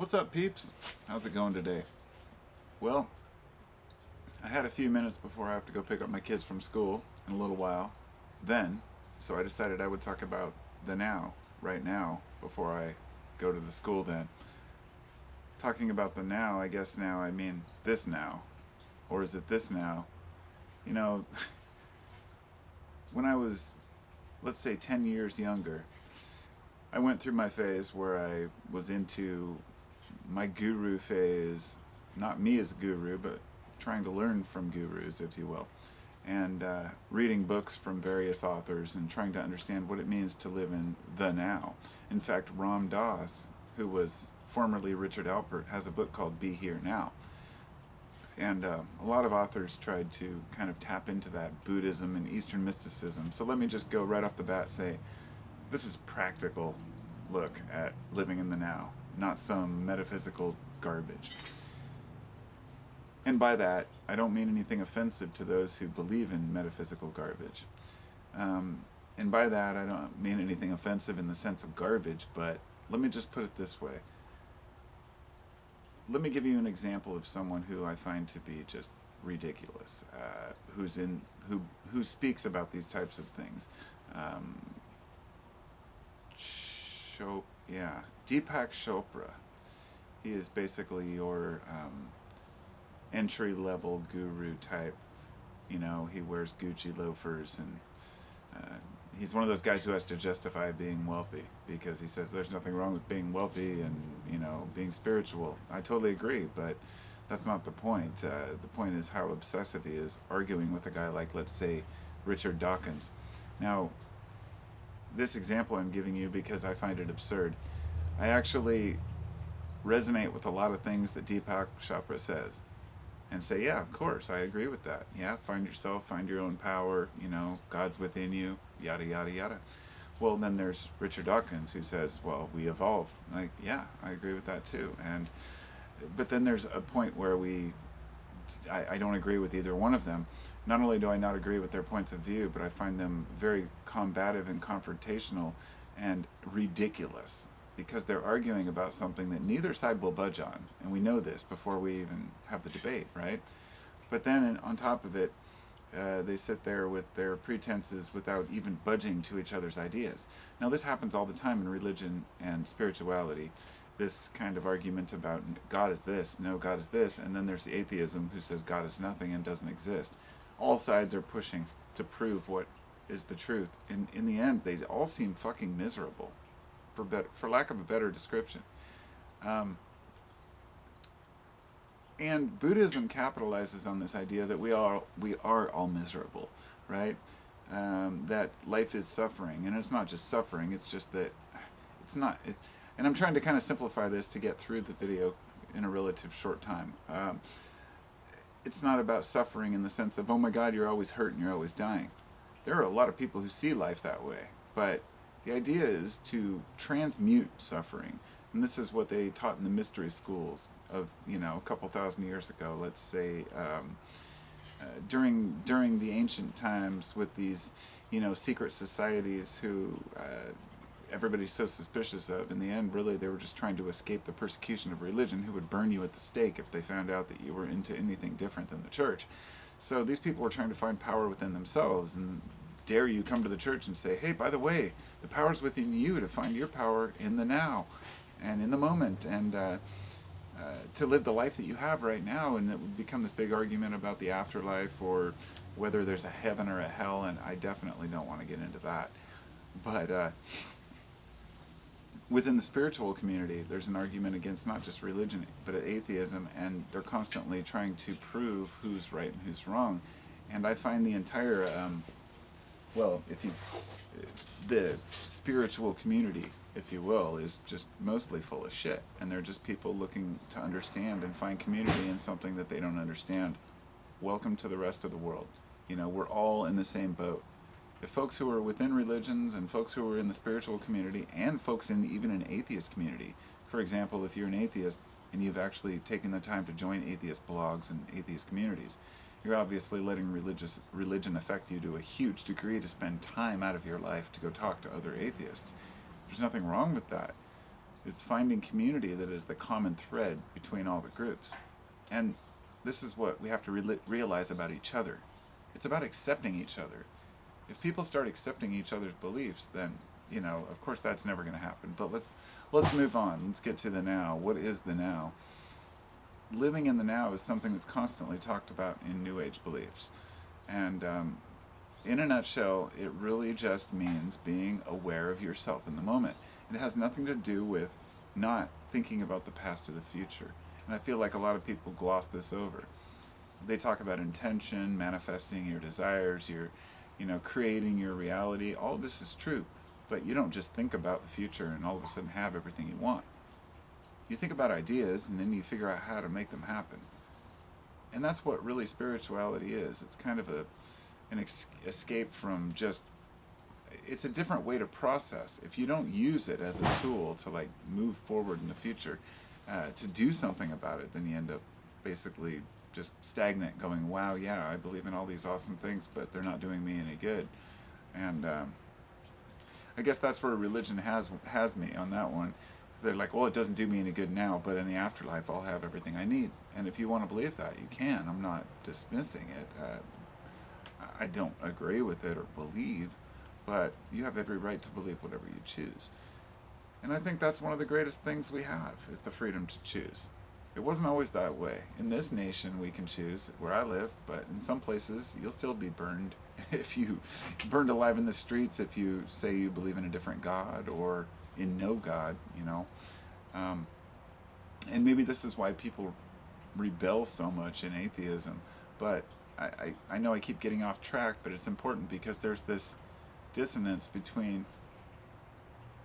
What's up, peeps? How's it going today? Well, I had a few minutes before I have to go pick up my kids from school in a little while. So I decided I would talk about the now, right now, before I go to the school then. Talking about the now, I guess now I mean this now. Or is it this now? You know, when I was, let's say, 10 years younger, I went through my phase where I was into my guru phase, not me as a guru, but trying to learn from gurus, if you will, and reading books from various authors and trying to understand what it means to live in the now. In fact, Ram Dass, who was formerly Richard Alpert, has a book called Be Here Now. And a lot of authors tried to kind of tap into that Buddhism and Eastern mysticism. So let me just go right off the bat say, this is practical look at living in the now, not some metaphysical garbage. And by that, I don't mean anything offensive to those who believe in metaphysical garbage. And by that, I don't mean anything offensive in the sense of garbage, but let me just put it this way. Let me give you an example of someone who I find to be just ridiculous, who speaks about these types of things. Deepak Chopra. He is basically your entry-level guru type. You know, he wears Gucci loafers, and he's one of those guys who has to justify being wealthy because he says there's nothing wrong with being wealthy and, you know, being spiritual. I totally agree, but that's not the point. The point is how obsessive he is arguing with a guy like, let's say, Richard Dawkins. Now, this example I'm giving you because I find it absurd. I actually resonate with a lot of things that Deepak Chopra says and say, yeah, of course, I agree with that. Yeah, find yourself, find your own power, you know, God's within you, yada, yada, yada. Well, then there's Richard Dawkins who says, well, we evolve. Like, yeah, I agree with that too. But then there's a point where I don't agree with either one of them. Not only do I not agree with their points of view, but I find them very combative and confrontational and ridiculous because they're arguing about something that neither side will budge on. And we know this before we even have the debate, right? But then on top of it, they sit there with their pretenses without even budging to each other's ideas. Now, this happens all the time in religion and spirituality. This kind of argument about God is this, no, God is this, and then there's the atheism who says God is nothing and doesn't exist. All sides are pushing to prove what is the truth. In the end, they all seem fucking miserable, for lack of a better description. And Buddhism capitalizes on this idea that we are all miserable, right? That life is suffering, and it's not just suffering. It's just that it's not. And I'm trying to kind of simplify this to get through the video in a relative short time. It's not about suffering in the sense of, oh my God, you're always hurt and you're always dying. There are a lot of people who see life that way, but the idea is to transmute suffering. And this is what they taught in the mystery schools of, you know, a couple thousand years ago, let's say, during the ancient times with these, you know, secret societies who everybody's so suspicious of. In the end, really, they were just trying to escape the persecution of religion, who would burn you at the stake if they found out that you were into anything different than the church. So these people were trying to find power within themselves, and dare you come to the church and say, hey, by the way, the power's within you to find your power in the now and in the moment, and to live the life that you have right now. And it would become this big argument about the afterlife or whether there's a heaven or a hell, and I definitely don't want to get into that. But within the spiritual community, there's an argument against not just religion, but atheism, and they're constantly trying to prove who's right and who's wrong. And I find the entire, the spiritual community, if you will, is just mostly full of shit. And they're just people looking to understand and find community in something that they don't understand. Welcome to the rest of the world. You know, we're all in the same boat. If folks who are within religions and folks who are in the spiritual community and folks in even an atheist community, for example, if you're an atheist and you've actually taken the time to join atheist blogs and atheist communities, you're obviously letting religion affect you to a huge degree to spend time out of your life to go talk to other atheists. There's nothing wrong with that. It's finding community that is the common thread between all the groups. And this is what we have to realize about each other. It's about accepting each other. If people start accepting each other's beliefs, then, of course that's never going to happen. But let's move on. Let's get to the now. What is the now? Living in the now is something that's constantly talked about in New Age beliefs. And in a nutshell, it really just means being aware of yourself in the moment. It has nothing to do with not thinking about the past or the future. And I feel like a lot of people gloss this over. They talk about intention, manifesting your desires, creating your reality. All of this is true. But you don't just think about the future and all of a sudden have everything you want. You think about ideas and then you figure out how to make them happen. And that's what really spirituality is. It's kind of an escape from just, it's a different way to process. If you don't use it as a tool to move forward in the future, to do something about it, then you end up basically just stagnant, going, wow, yeah, I believe in all these awesome things, but they're not doing me any good. And I guess that's where religion has me on that one. They're like, well, it doesn't do me any good now, but in the afterlife I'll have everything I need. And if you want to believe that, you can. I'm not dismissing it. I don't agree with it or believe, but you have every right to believe whatever you choose. And I think that's one of the greatest things we have, is the freedom to choose. It wasn't always that way. In this nation we can choose where I live, but in some places you'll still be burned if you burned alive in the streets if you say you believe in a different God or in no God, and maybe this is why people rebel so much in atheism. But I know I keep getting off track, but it's important because there's this dissonance between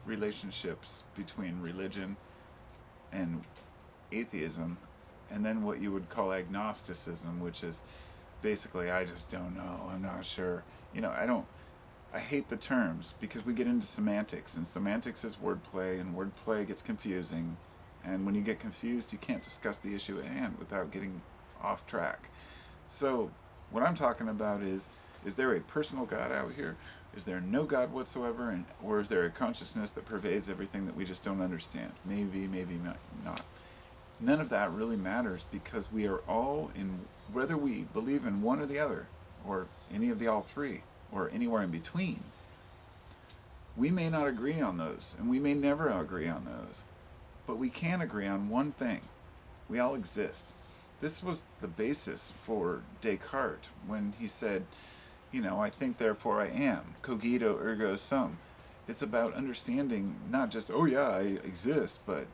relationships between religion and atheism, and then what you would call agnosticism, which is basically, I just don't know, I'm not sure. I hate the terms because we get into semantics, and semantics is wordplay, and wordplay gets confusing. And when you get confused, you can't discuss the issue at hand without getting off track. So what I'm talking about is there a personal God out here? Is there no God whatsoever? Or is there a consciousness that pervades everything that we just don't understand? Maybe, maybe not. None of that really matters, because we are all in, whether we believe in one or the other, or any of the all three, or anywhere in between, we may not agree on those, and we may never agree on those, but we can agree on one thing: we all exist. This was the basis for Descartes when he said, I think therefore I am, cogito ergo sum. It's about understanding not just, oh yeah, I exist, but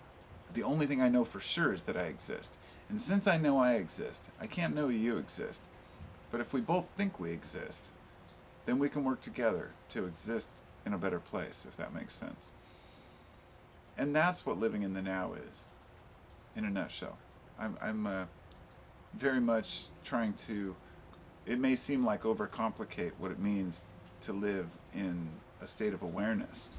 the only thing I know for sure is that I exist. And since I know I exist, I can't know you exist. But if we both think we exist, then we can work together to exist in a better place, if that makes sense. And that's what living in the now is, in a nutshell. I'm very much trying to, it may seem like overcomplicate what it means to live in a state of awareness,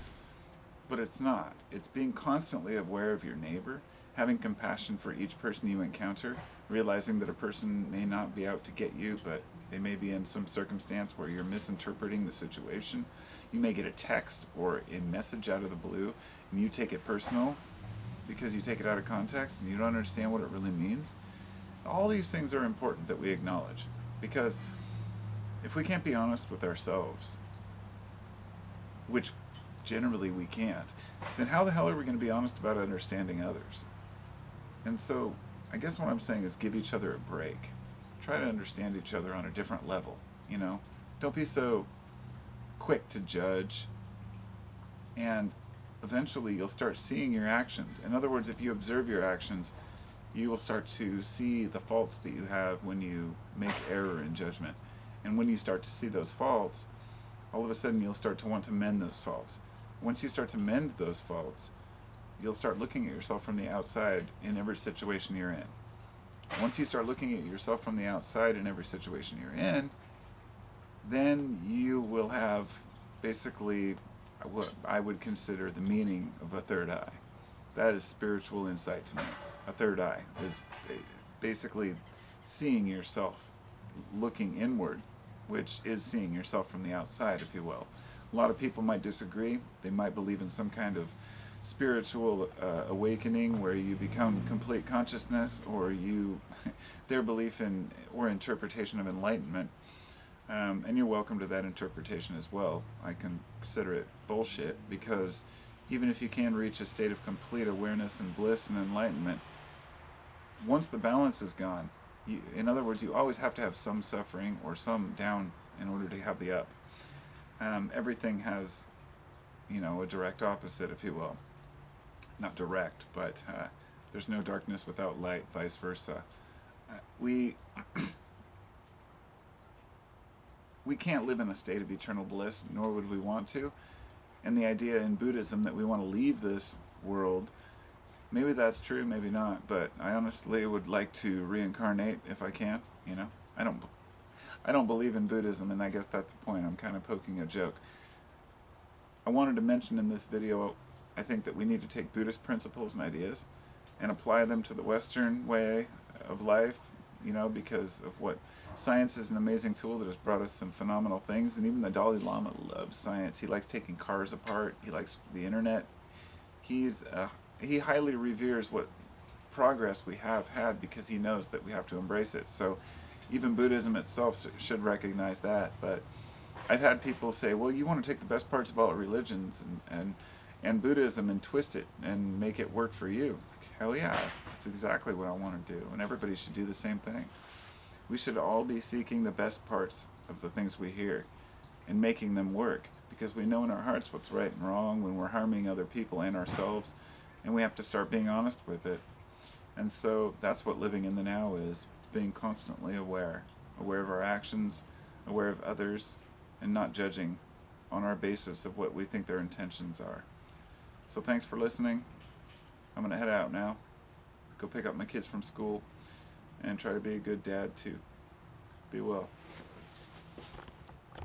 but it's not. It's being constantly aware of your neighbor, having compassion for each person you encounter, realizing that a person may not be out to get you, but they may be in some circumstance where you're misinterpreting the situation. You may get a text or a message out of the blue, and you take it personal because you take it out of context and you don't understand what it really means. All these things are important that we acknowledge, because if we can't be honest with ourselves, which generally we can't, then how the hell are we going to be honest about understanding others? And so I guess what I'm saying is give each other a break. Try to understand each other on a different level, Don't be so quick to judge, and eventually you'll start seeing your actions. In other words, if you observe your actions, you will start to see the faults that you have when you make error in judgment. And when you start to see those faults, all of a sudden you'll start to want to mend those faults. Once you start to mend those faults, you'll start looking at yourself from the outside in every situation you're in. Once you start looking at yourself from the outside in every situation you're in, then you will have basically what I would consider the meaning of a third eye. That is spiritual insight to me. A third eye is basically seeing yourself, looking inward, which is seeing yourself from the outside, if you will. A lot of people might disagree. They might believe in some kind of spiritual awakening where you become complete consciousness, or their belief in or interpretation of enlightenment. And you're welcome to that interpretation as well. I consider it bullshit, because even if you can reach a state of complete awareness and bliss and enlightenment, once the balance is gone, in other words, you always have to have some suffering or some down in order to have the up. Everything has, a direct opposite, if you will. Not direct, but there's no darkness without light, vice versa. We can't live in a state of eternal bliss, nor would we want to. And the idea in Buddhism that we want to leave this world, maybe that's true, maybe not, but I honestly would like to reincarnate if I can. I don't believe in Buddhism, and I guess that's the point. I'm kind of poking a joke. I wanted to mention in this video, I think that we need to take Buddhist principles and ideas and apply them to the Western way of life, because of what science is. An amazing tool that has brought us some phenomenal things, and even the Dalai Lama loves science. He likes taking cars apart. He likes the internet. He highly reveres what progress we have had, because he knows that we have to embrace it. So even Buddhism itself should recognize that. But I've had people say, well, you want to take the best parts of all religions and Buddhism and twist it and make it work for you. Hell yeah, that's exactly what I want to do, and everybody should do the same thing. We should all be seeking the best parts of the things we hear and making them work, because we know in our hearts what's right and wrong when we're harming other people and ourselves, and we have to start being honest with it. And so that's what living in the now is, being constantly aware of our actions, aware of others, and not judging on our basis of what we think their intentions are. So thanks for listening. I'm going to head out now, go pick up my kids from school, and try to be a good dad too. Be well.